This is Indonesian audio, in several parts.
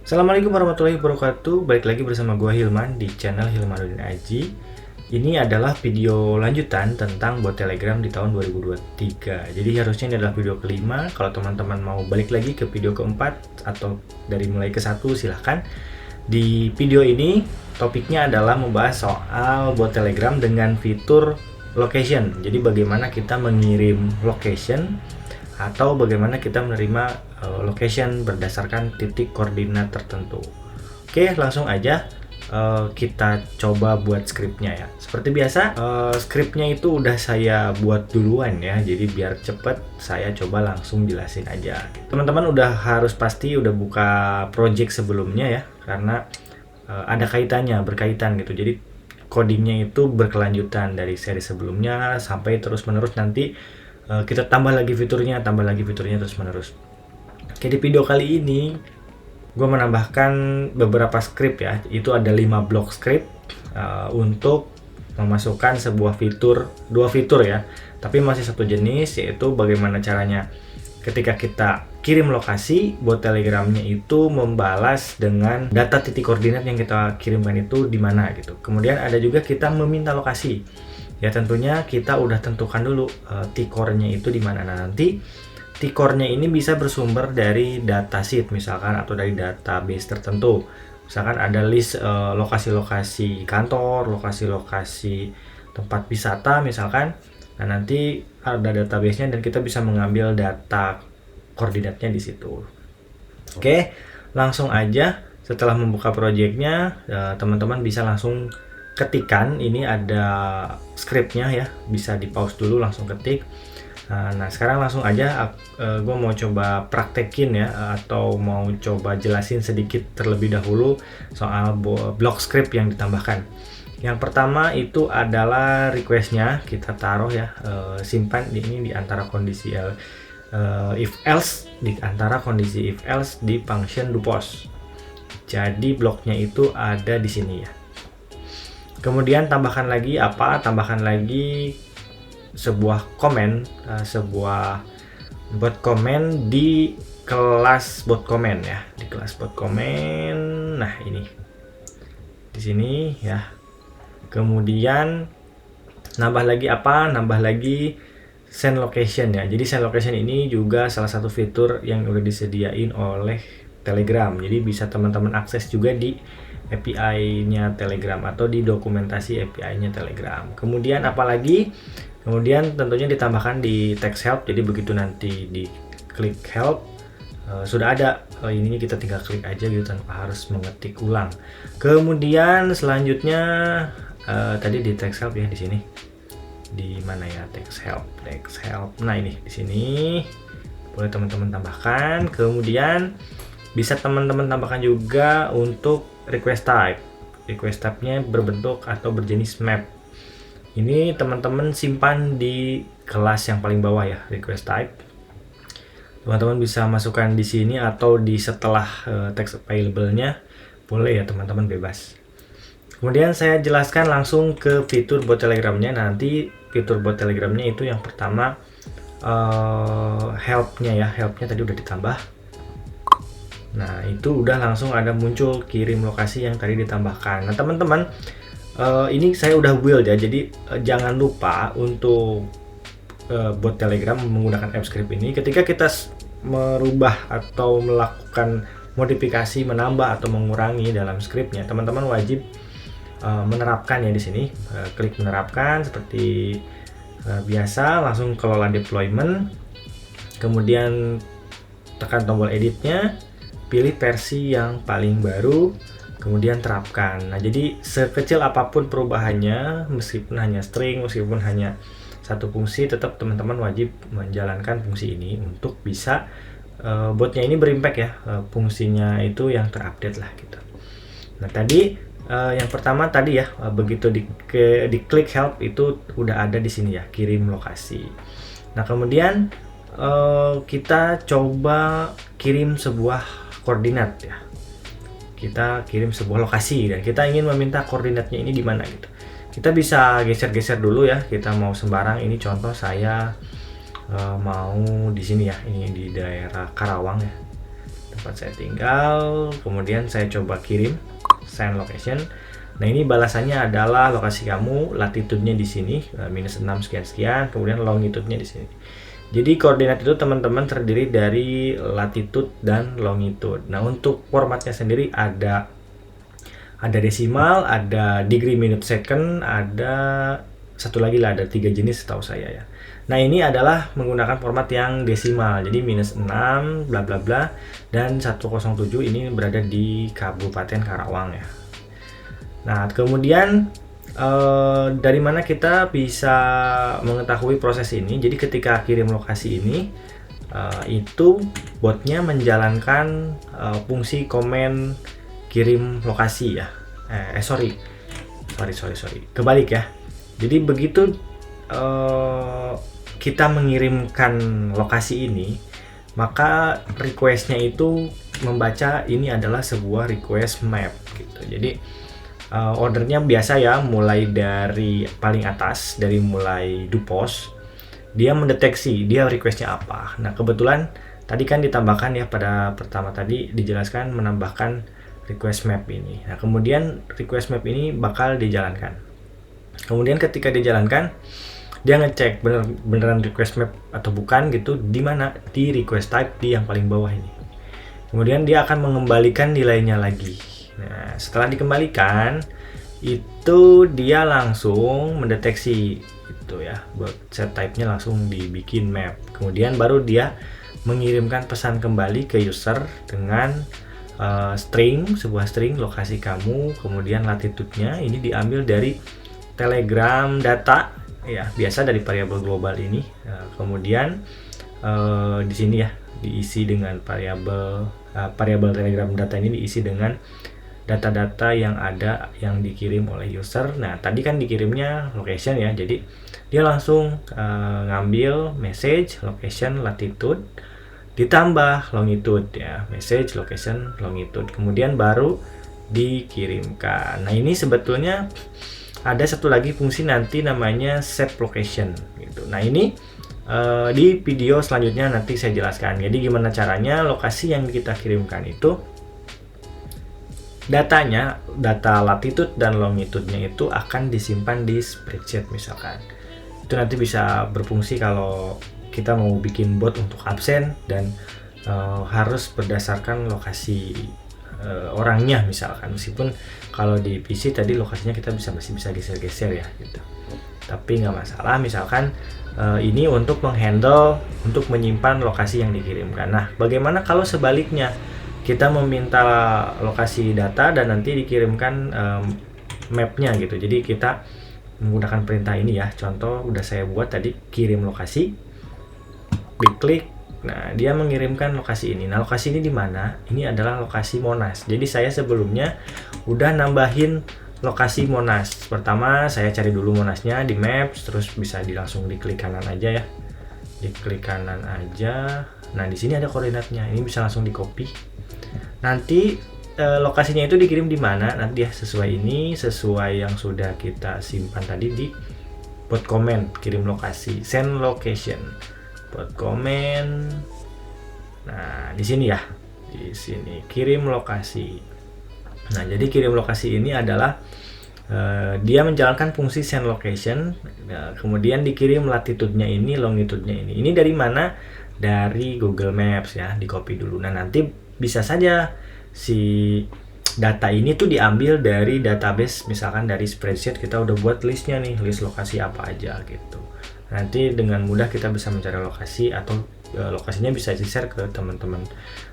Assalamualaikum warahmatullahi wabarakatuh. Balik lagi bersama gua Hilman di channel Hilmanuddin Aji. Ini adalah video lanjutan tentang bot Telegram di tahun 2023. Jadi harusnya ini adalah video kelima. Kalau teman-teman mau balik lagi ke video keempat atau dari mulai ke satu, silahkan. Di video ini topiknya adalah membahas soal bot Telegram dengan fitur location. Jadi bagaimana kita mengirim location atau bagaimana kita menerima location berdasarkan titik koordinat tertentu. Oke, langsung aja kita coba buat skripnya ya. Seperti biasa, skripnya itu udah saya buat duluan ya, jadi biar cepet saya coba langsung jelasin aja. Teman-teman udah harus pasti udah buka project sebelumnya ya, karena ada kaitannya, berkaitan gitu. Jadi codingnya itu berkelanjutan dari seri sebelumnya sampai terus-menerus nanti kita tambah lagi fiturnya terus menerus. Oke, di video kali ini gue menambahkan beberapa script ya. Itu ada 5 blok script untuk memasukkan sebuah fitur, 2 fitur ya, tapi masih satu jenis, yaitu bagaimana caranya ketika kita kirim lokasi, bot Telegramnya itu membalas dengan data titik koordinat yang kita kirimkan itu di mana gitu. Kemudian ada juga kita meminta lokasi. Ya tentunya kita udah tentukan dulu T-core-nya itu di mana. Nah, nanti T-core-nya ini bisa bersumber dari datasheet misalkan atau dari database tertentu. Misalkan ada list lokasi-lokasi kantor, lokasi-lokasi tempat wisata misalkan. Nah, nanti ada database-nya dan kita bisa mengambil data koordinatnya di situ. Oke, langsung aja setelah membuka project-nya, teman-teman bisa langsung ketikan. Ini ada scriptnya ya, bisa di pause dulu langsung ketik. Nah sekarang langsung aja gue mau coba praktekin ya, atau mau coba jelasin sedikit terlebih dahulu soal blok script yang ditambahkan. Yang pertama itu adalah requestnya kita taruh ya, simpan ini di antara kondisi if else, di antara kondisi if else di function do post. Jadi bloknya itu ada di sini ya. Kemudian tambahkan lagi apa? Tambahkan lagi sebuah komen, sebuah bot komen di kelas bot komen ya, di kelas bot komen. Nah ini di sini ya. Kemudian nambah lagi apa? Nambah lagi send location ya. Jadi send location ini juga salah satu fitur yang udah disediain oleh Telegram. Jadi bisa teman-teman akses juga di API-nya Telegram atau di dokumentasi API-nya Telegram. Kemudian apalagi? Kemudian tentunya ditambahkan di text help. Jadi begitu nanti di klik help sudah ada ininya, kita tinggal klik aja gitu tanpa harus mengetik ulang. Kemudian selanjutnya tadi di text help ya, di sini. Di mana ya text help? Text help. Nah, ini di sini boleh teman-teman tambahkan. Kemudian bisa teman-teman tambahkan juga untuk request type. Request type-nya berbentuk atau berjenis map. Ini teman-teman simpan di kelas yang paling bawah ya, request type. Teman-teman bisa masukkan di sini atau di setelah text available-nya, boleh ya teman-teman, bebas. Kemudian saya jelaskan langsung ke fitur bot Telegramnya. Nanti fitur bot Telegramnya itu yang pertama help-nya ya, help-nya tadi udah ditambah. Nah itu udah langsung ada muncul kirim lokasi yang tadi ditambahkan. Nah teman-teman, ini saya udah build ya, jadi jangan lupa untuk bot Telegram menggunakan AppScript ini. Ketika kita merubah atau melakukan modifikasi, menambah atau mengurangi dalam scriptnya, teman-teman wajib menerapkan ya di sini. Klik menerapkan seperti biasa, langsung kelola deployment, kemudian tekan tombol editnya, pilih versi yang paling baru, kemudian terapkan. Nah jadi sekecil apapun perubahannya, meskipun hanya string, meskipun hanya satu fungsi, tetap teman-teman wajib menjalankan fungsi ini untuk bisa botnya ini berimpact ya, fungsinya itu yang terupdate lah gitu. Nah tadi yang pertama tadi ya, begitu di klik help itu udah ada di sini ya, kirim lokasi. Nah kemudian kita coba kirim sebuah koordinat ya. Kita kirim sebuah lokasi dan kita ingin meminta koordinatnya ini di mana gitu. Kita bisa geser-geser dulu ya. Kita mau sembarang. Ini contoh saya mau di sini ya. Ini di daerah Karawang ya. tempat saya tinggal, kemudian saya coba kirim send location. Nah, ini balasannya adalah lokasi kamu, latitude-nya di sini -6 sekian-sekian, kemudian longitude-nya di sini. Jadi koordinat itu teman-teman terdiri dari latitude dan longitude. Nah, untuk formatnya sendiri ada desimal, ada degree, minute, second, ada satu lagi lah, ada 3 jenis setahu saya ya. Nah, ini adalah menggunakan format yang desimal, jadi -6 bla bla bla, dan 107 ini berada di Kabupaten Karawang ya. Nah, kemudian dari mana kita bisa mengetahui proses ini? Jadi ketika kirim lokasi ini, itu botnya menjalankan fungsi komen kirim lokasi ya. Sorry, kebalik ya. Jadi begitu kita mengirimkan lokasi ini, maka requestnya itu membaca ini adalah sebuah request map gitu. Jadi ordernya biasa ya, mulai dari paling atas, dari mulai do post, dia mendeteksi dia requestnya apa. Nah, kebetulan tadi kan ditambahkan ya, pada pertama tadi dijelaskan menambahkan request map ini. Nah, kemudian request map ini bakal dijalankan. Kemudian ketika dijalankan, dia ngecek beneran request map atau bukan gitu, di mana, di request type, di yang paling bawah ini. Kemudian dia akan mengembalikan nilainya lagi. Nah, setelah dikembalikan, itu dia langsung mendeteksi itu ya, buat set type-nya langsung dibikin map. Kemudian baru dia mengirimkan pesan kembali ke user dengan sebuah string lokasi kamu, kemudian latitude-nya ini diambil dari Telegram data ya, biasa dari variabel global ini. Kemudian di sini ya diisi dengan variabel Telegram data ini diisi dengan data-data yang ada yang dikirim oleh user. Nah, tadi kan dikirimnya location ya, jadi dia langsung ngambil message, location, latitude, ditambah longitude ya, message, location, longitude, kemudian baru dikirimkan. Nah, ini sebetulnya ada satu lagi fungsi nanti namanya save location gitu. Nah, ini di video selanjutnya nanti saya jelaskan. Jadi gimana caranya lokasi yang kita kirimkan itu data latitude dan longitude-nya itu akan disimpan di spreadsheet misalkan. Itu nanti bisa berfungsi kalau kita mau bikin bot untuk absen dan harus berdasarkan lokasi orangnya misalkan. Meskipun kalau di PC tadi lokasinya kita masih bisa geser-geser ya gitu. Tapi nggak masalah, misalkan ini untuk menghandle, untuk menyimpan lokasi yang dikirimkan. Nah, bagaimana kalau sebaliknya? Kita meminta lokasi data dan nanti dikirimkan mapnya gitu. Jadi kita menggunakan perintah ini ya. Contoh udah saya buat tadi, kirim lokasi, diklik. Nah, dia mengirimkan lokasi ini. Nah, lokasi ini di mana? Ini adalah lokasi Monas. Jadi saya sebelumnya udah nambahin lokasi Monas. Pertama saya cari dulu Monasnya di Maps, terus bisa langsung diklik kanan aja ya. Diklik kanan aja. Nah, di sini ada koordinatnya. Ini bisa langsung di copy. Nanti lokasinya itu dikirim di mana? Nanti ya sesuai yang sudah kita simpan tadi di bot comment kirim lokasi, send location, bot comment. Nah, di sini ya, di sini kirim lokasi. Nah, jadi kirim lokasi ini adalah dia menjalankan fungsi send location. Nah, kemudian dikirim latitude-nya ini, longitude-nya ini. Ini dari mana? Dari Google Maps ya, di copy dulu. Nah, nanti bisa saja si data ini tuh diambil dari database, misalkan dari spreadsheet kita udah buat listnya nih, list lokasi apa aja gitu. Nanti dengan mudah kita bisa mencari lokasi, atau lokasinya bisa di-share ke teman-teman,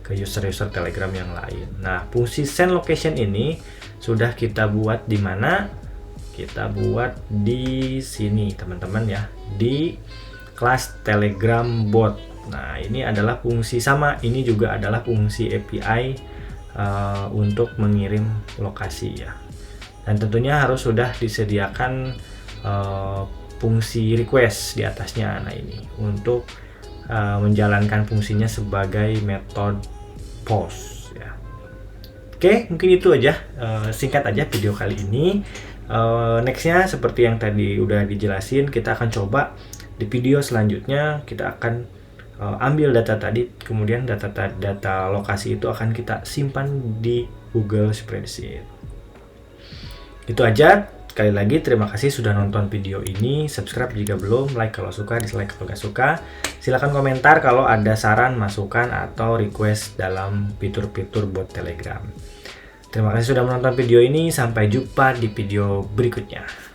ke user-user Telegram yang lain. Nah, fungsi send location ini sudah kita buat di mana? Kita buat di sini teman-teman ya, di kelas Telegram bot. Nah, ini adalah fungsi sama, ini juga adalah fungsi API untuk mengirim lokasi ya. Dan tentunya harus sudah disediakan fungsi request di atasnya. Nah, ini untuk menjalankan fungsinya sebagai metode post ya. Oke, mungkin itu aja, singkat aja video kali ini. Nextnya seperti yang tadi udah dijelasin, kita akan coba di video selanjutnya, kita akan ambil data tadi, kemudian data lokasi itu akan kita simpan di Google Spreadsheet. Itu aja. Sekali lagi terima kasih sudah nonton video ini. Subscribe jika belum, like kalau suka, dislike kalau nggak suka. Silahkan komentar kalau ada saran, masukan, atau request dalam fitur-fitur bot Telegram. Terima kasih sudah menonton video ini. Sampai jumpa di video berikutnya.